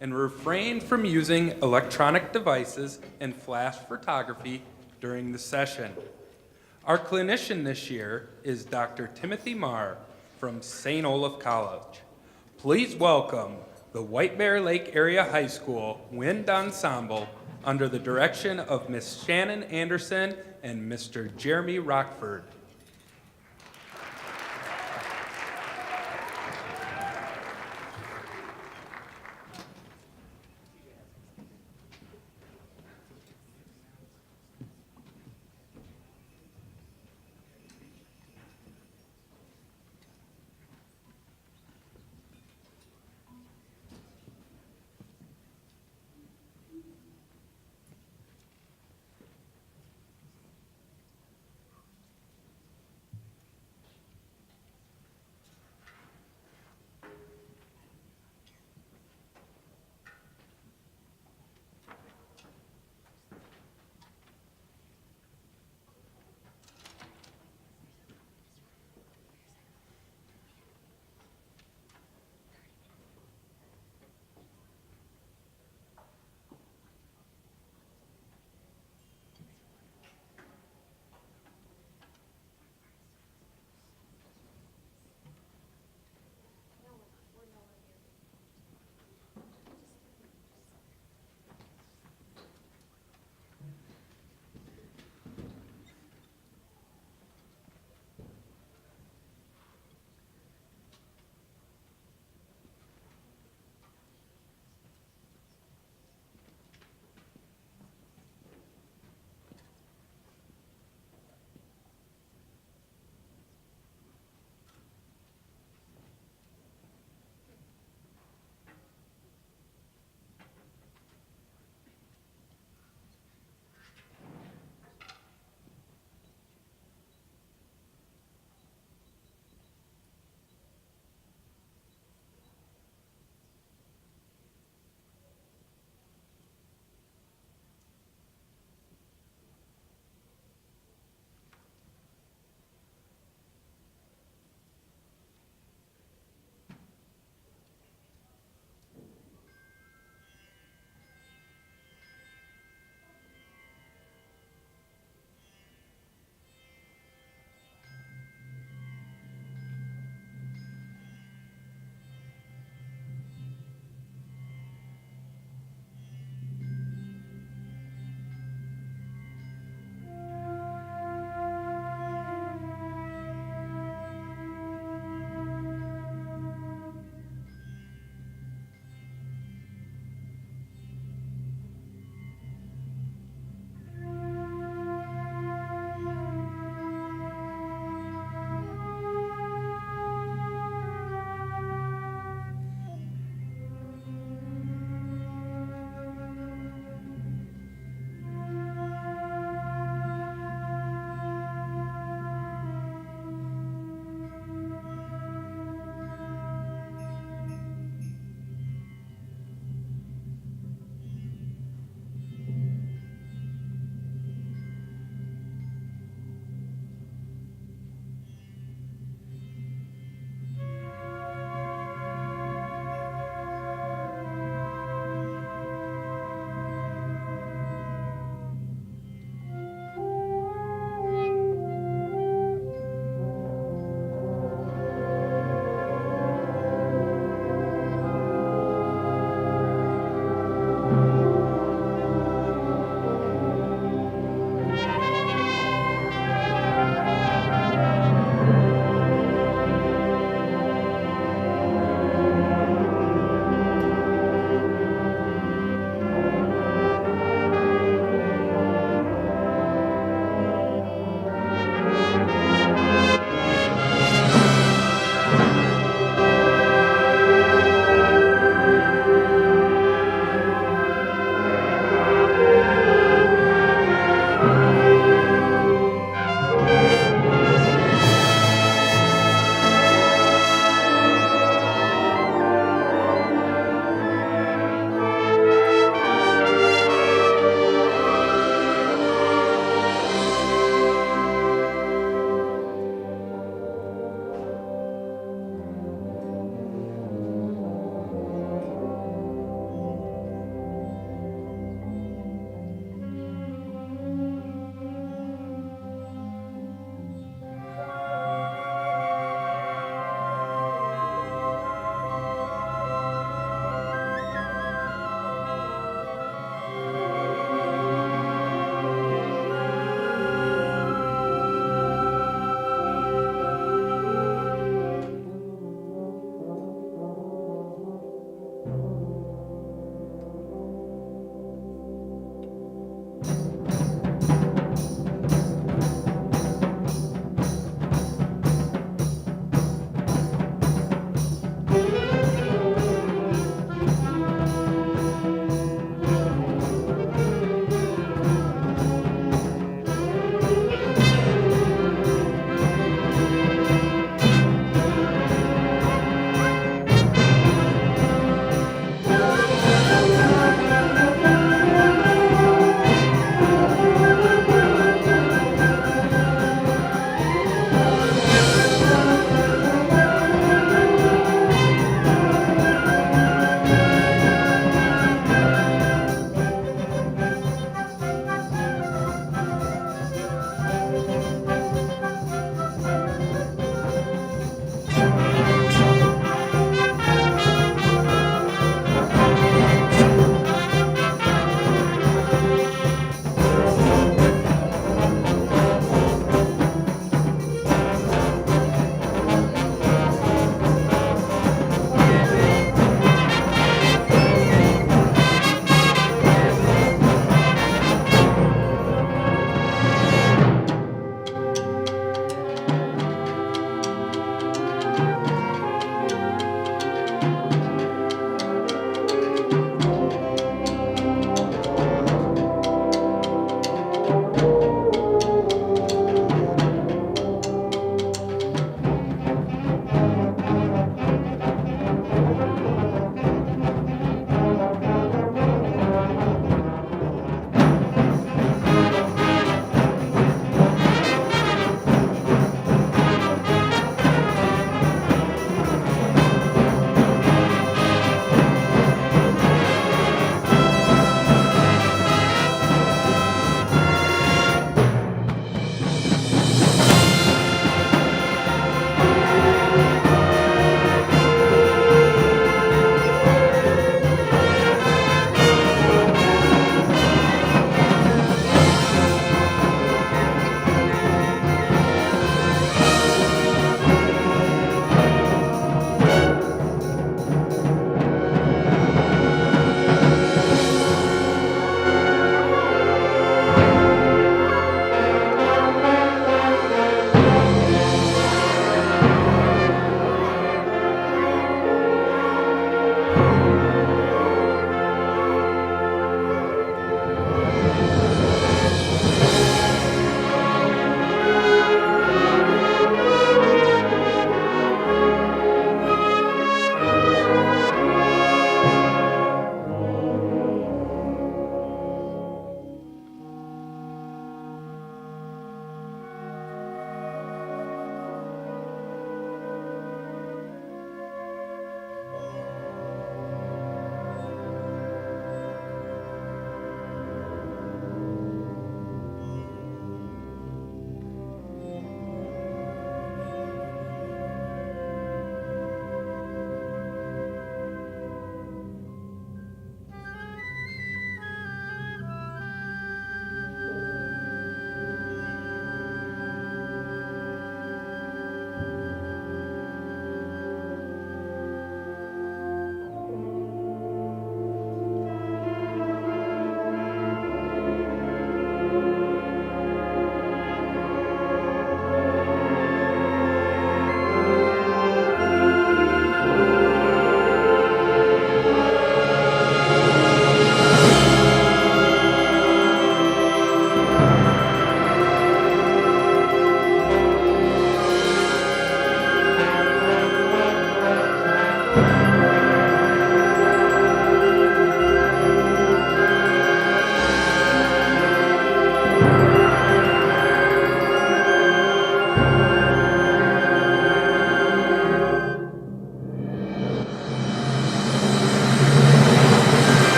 and refrain from using electronic devices and flash photography during the session. Our clinician this year is Dr. Timothy Marr from St. Olaf College. Please welcome the White Bear Lake Area High School Wind Ensemble under the direction of Miss Shannon Anderson and Mr. Jeremy Rockford.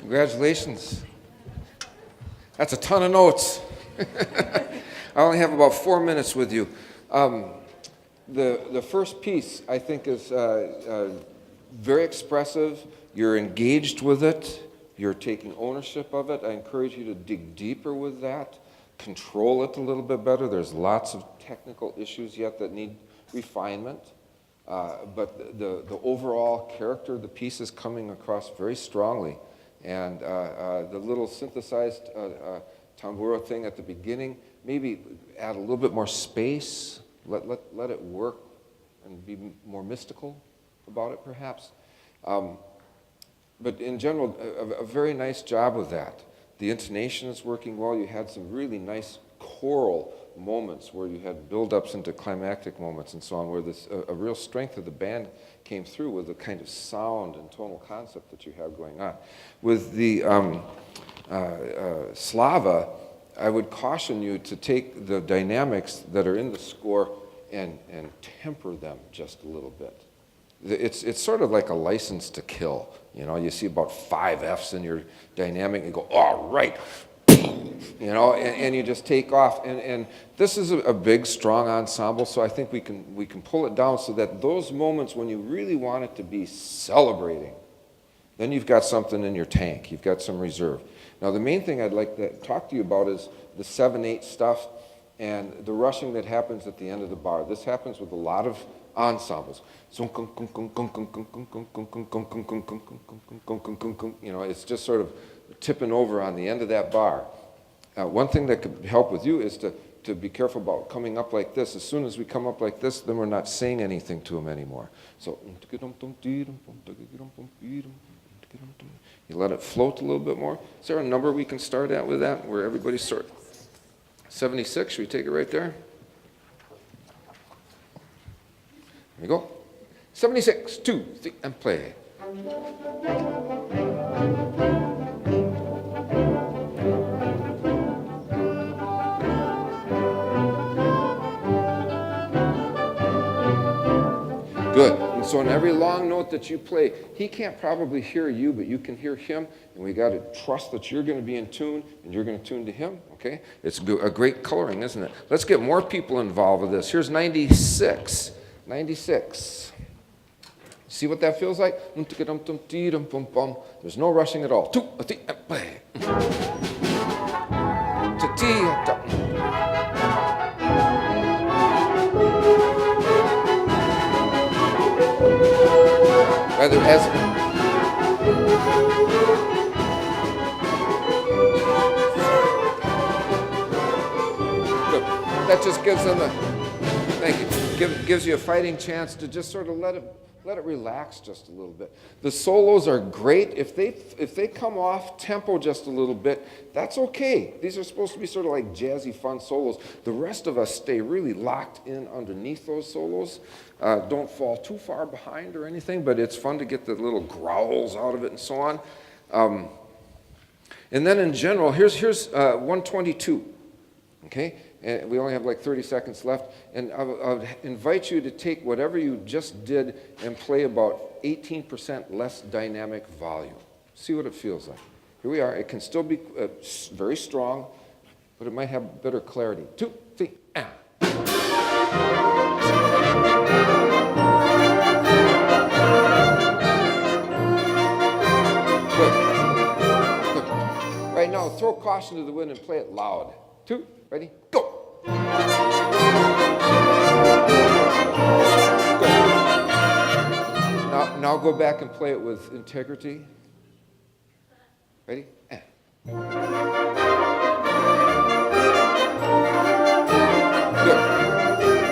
Congratulations. That's a ton of notes. I only have about 4 minutes with you. The first piece, I think, is very expressive. You're engaged with it. You're taking ownership of it. I encourage you to dig deeper with that, control it a little bit better. There's lots of technical issues yet that need refinement. But the overall character of the piece is coming across very strongly. And the little synthesized tamburo thing at the beginning, maybe add a little bit more space, let it work and be more mystical about it, perhaps. But in general, a very nice job with that. The intonation is working well. You had some really nice choral moments where you had build-ups into climactic moments and so on, where a real strength of the band came through with the kind of sound and tonal concept that you have going on. With the Slava, I would caution you to take the dynamics that are in the score and temper them just a little bit. It's sort of like a license to kill. You know, you see about 5 Fs in your dynamic and you go, all right, you know, and you just take off. And this is a big, strong ensemble, so I think we can pull it down so that those moments when you really want it to be celebrating, then you've got something in your tank. You've got some reserve. Now, the main thing I'd like to talk to you about is the 7/8 stuff and the rushing that happens at the end of the bar. This happens with a lot of ensembles. You know, it's just sort of tipping over on the end of that bar. One thing that could help with you is to be careful about coming up like this. As soon as we come up like this, then we're not saying anything to them anymore. So you let it float a little bit more. Is there a number we can start at with that, where everybody's sort of 76? Should we take it right there? Here we go. 76, 2, 3, and play. Good. And so in every long note that you play, he can't probably hear you, but you can hear him, and we got to trust that you're going to be in tune, and you're going to tune to him, okay? It's a great coloring, isn't it? Let's get more people involved with this. Here's 96. 96. See what that feels like? There's no rushing at all. Rather as that just gives them a thank you. Gives you a fighting chance to just sort of let it relax just a little bit. The solos are great. If they come off tempo just a little bit, that's okay. These are supposed to be sort of like jazzy, fun solos. The rest of us stay really locked in underneath those solos. Don't fall too far behind or anything, but it's fun to get the little growls out of it and so on. And then in general, here's 122, okay? And we only have like 30 seconds left. And I would invite you to take whatever you just did and play about 18% less dynamic volume. See what it feels like. Here we are. It can still be very strong, but it might have better clarity. 2, 3, and. Good. Good. Right now, throw caution to the wind and play it loud. 2, ready, go. Good. Now go back and play it with integrity. Ready? And. Good.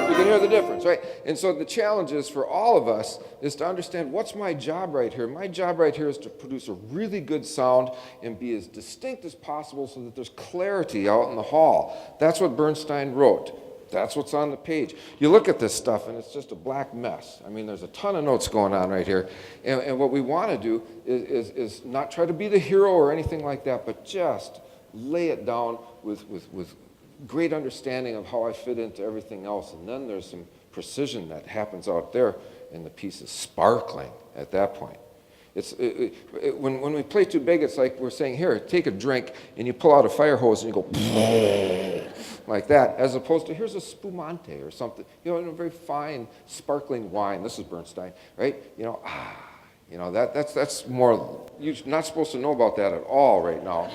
You can hear the difference, right? And so the challenge is for all of us is to understand what's my job right here. My job right here is to produce a really good sound and be as distinct as possible so that there's clarity out in the hall. That's what Bernstein wrote. That's what's on the page. You look at this stuff and it's just a black mess. I mean, there's a ton of notes going on right here. And what we want to do is not try to be the hero or anything like that, but just lay it down with great understanding of how I fit into everything else. And then there's some precision that happens out there, and the piece is sparkling at that point. When we play too big, it's like we're saying, here, take a drink, and you pull out a fire hose and you go like that, as opposed to here's a spumante or something, a very fine, sparkling wine. This is Bernstein, right? That's more. You're not supposed to know about that at all right now.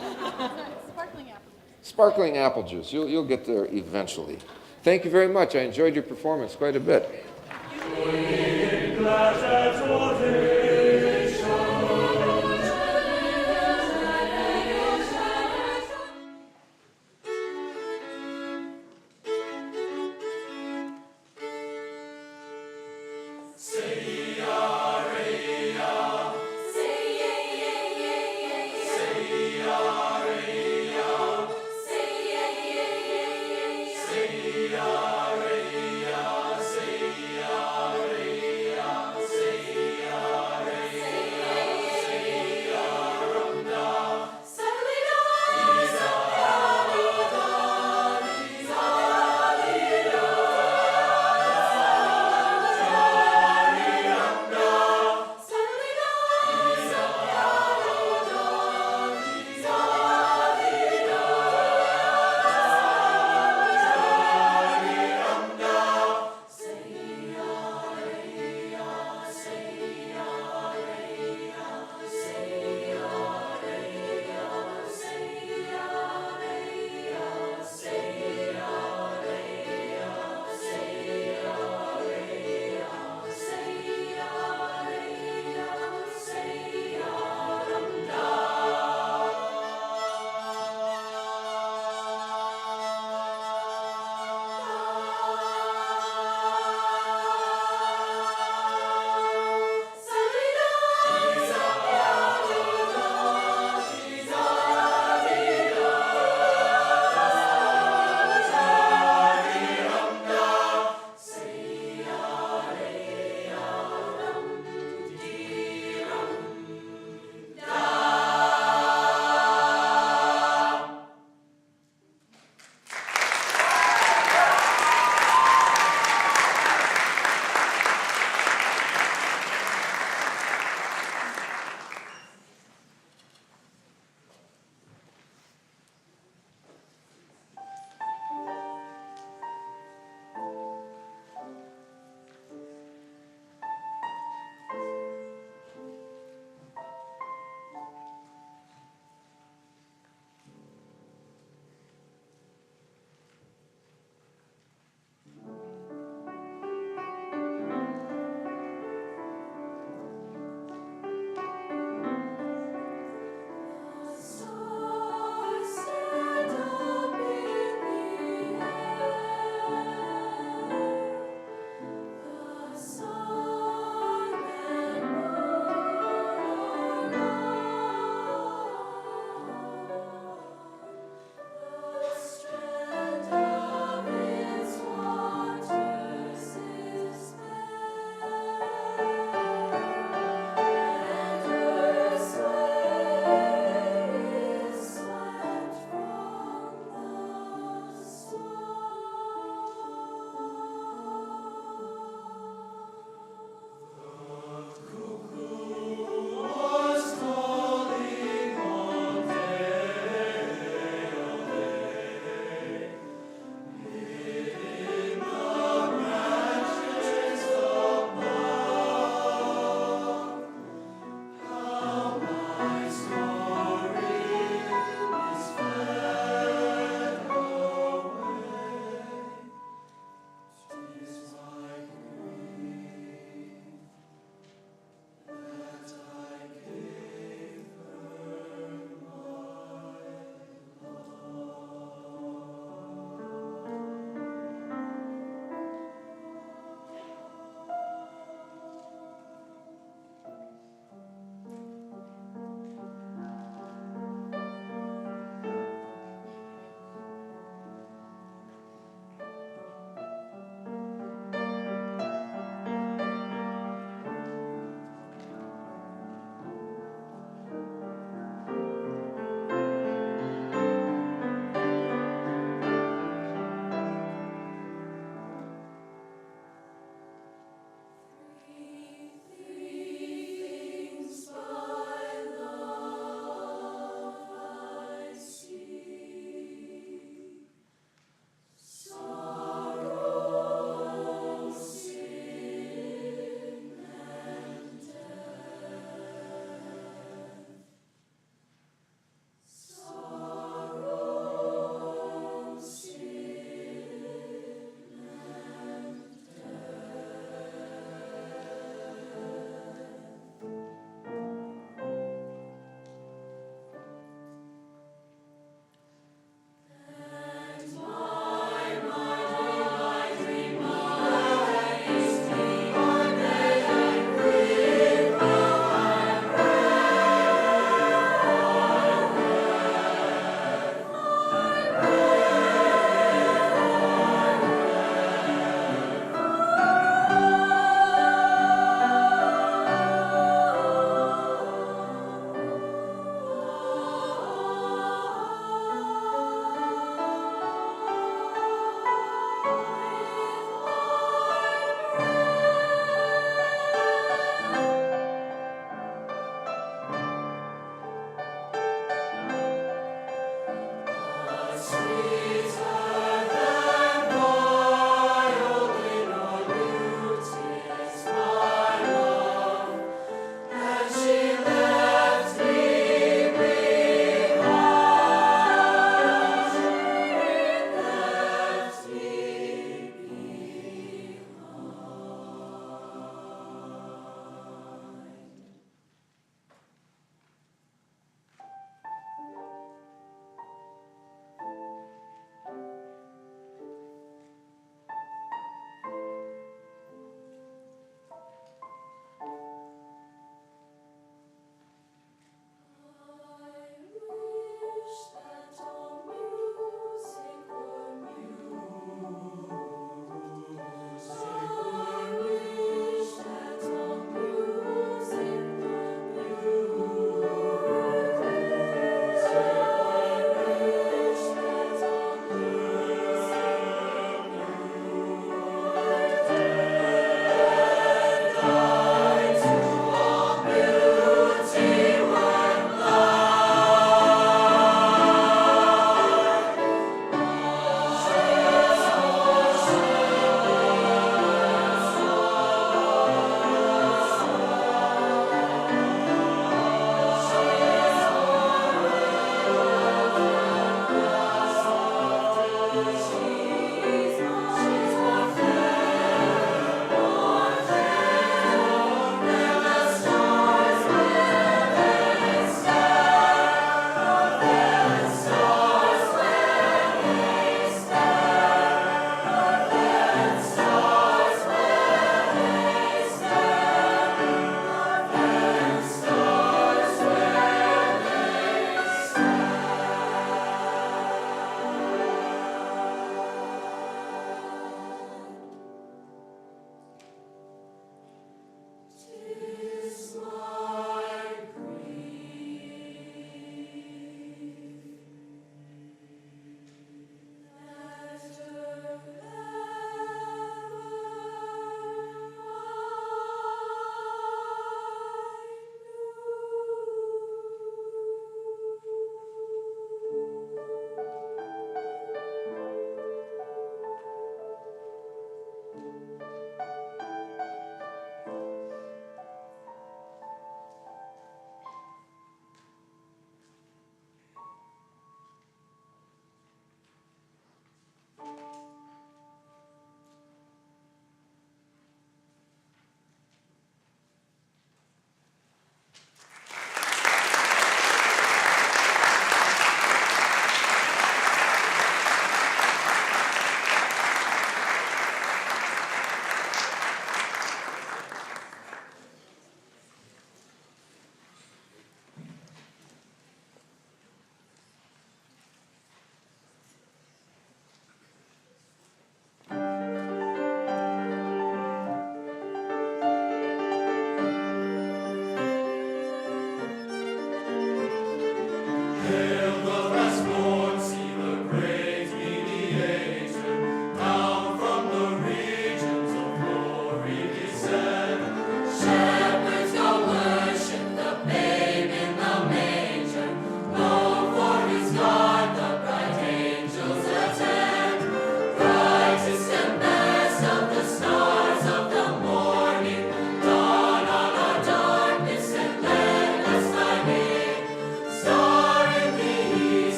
Sparkling apple juice. Sparkling apple juice. You'll get there eventually. Thank you very much. I enjoyed your performance quite a bit.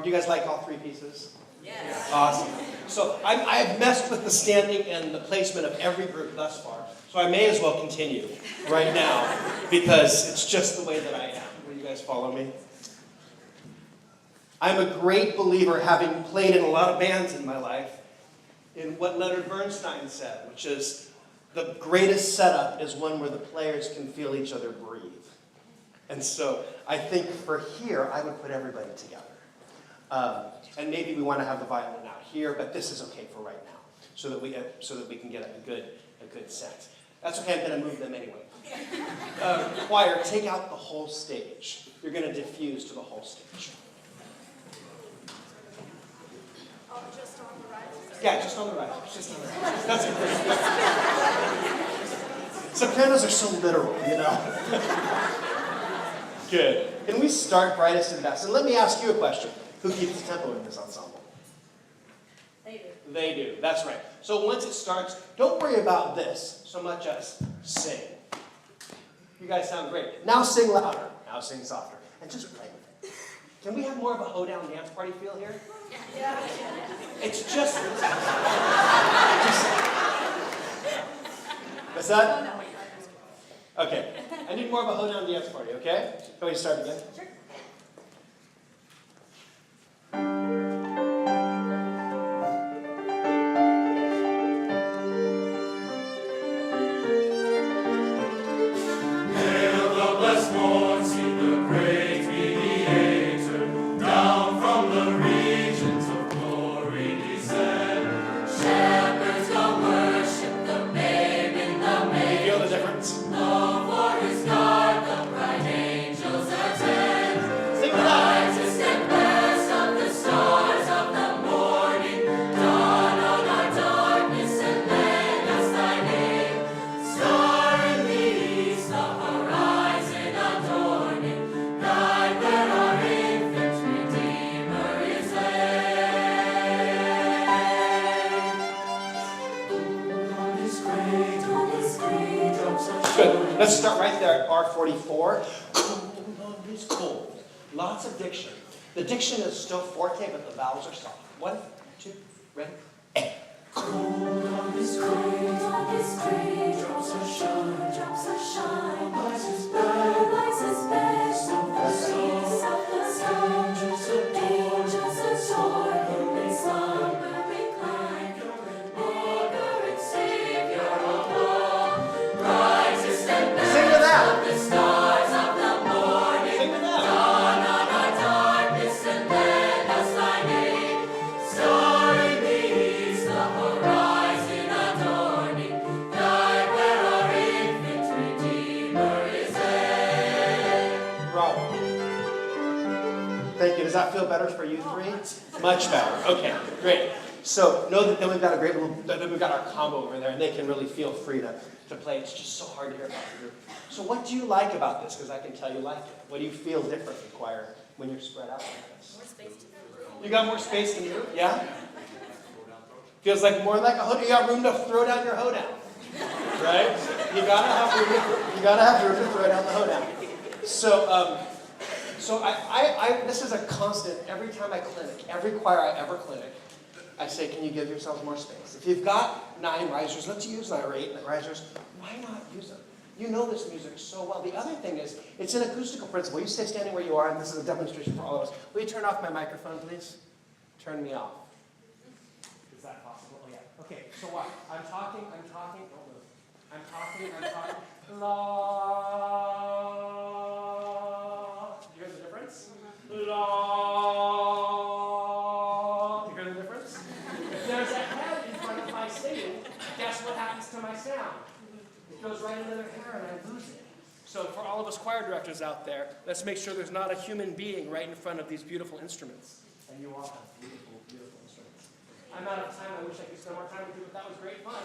Do you guys like all three pieces? Yes. Awesome. So I've messed with the standing and the placement of every group thus far. So I may as well continue right now because it's just the way that I am. Will you guys follow me? I'm a great believer, having played in a lot of bands in my life, in what Leonard Bernstein said, which is the greatest setup is one where the players can feel each other breathe. And so I think for here, I would put everybody together. And maybe we want to have the violin out here, but this is okay for right now, so that we can get a good sense. That's okay. I'm going to move them anyway. Choir, take out the whole stage. You're going to diffuse to the whole stage. Oh, just on the right? Yeah, just on the right. Just on the right. That's good. Sopranos are so literal, you know. Good. Can we start brightest and best? And let me ask you a question. Who keeps the tempo in this ensemble? They do. They do. That's right. So once it starts, don't worry about this so much as sing. You guys sound great. Now sing louder. Now sing softer. And just play with it. Can we have more of a hoedown dance party feel here? Yeah. It's just... What's that? No. Okay. I need more of a hoedown dance party, okay? Can we start again? Sure. Feel the difference? For his God, the bright angels attend. Good. Let's start right there at R44. Cold is cold. Lots of diction. The diction is still forte, but the vowels are soft. 1, 2, ready? Cold on this grey, drops are shine, lights is bed, soft the sky, angels adore, in slumber recline, Maker and Savior of all, brightest and Sing to that. best of the stars of the morning, Sing to that. dawn on our darkness and lend us thy name, star in the east, the horizon adorning, guide where our infant Redeemer is laid. Bravo. Thank you. Does that feel better for you three? Much better. Okay, great. So know that then we've got a great little, then we've got our combo over there, and they can really feel free to play. It's just so hard to hear about the group. So what do you like about this? Because I can tell you like it. What do you feel differently, choir, when you're spread out like this? More space to fill. You got more space than you? Yeah? Feels like more like a hoedown. You got room to throw down your hoedown. Right? You gotta have room to throw down the hoedown. So this is a constant every time I clinic, every choir I ever clinic, I say, can you give yourselves more space? If you've got 9 risers, let's use 9 or 8 risers. Why not use them? You know this music so well. The other thing is, it's an acoustical principle. You stay standing where you are, and this is a demonstration for all of us. Will you turn off my microphone, please? Turn me off. Is that possible? Oh, yeah. Okay, so what? I'm talking. Don't move. I'm talking. La. You hear the difference? La. You hear the difference? If there's a head in front of my singing, guess what happens to my sound? It goes right into their hair and I lose it. So for all of us choir directors out there, let's make sure there's not a human being right in front of these beautiful instruments. And you all have beautiful, beautiful instruments. I'm out of time. I wish I could spend more time with you, but that was great fun.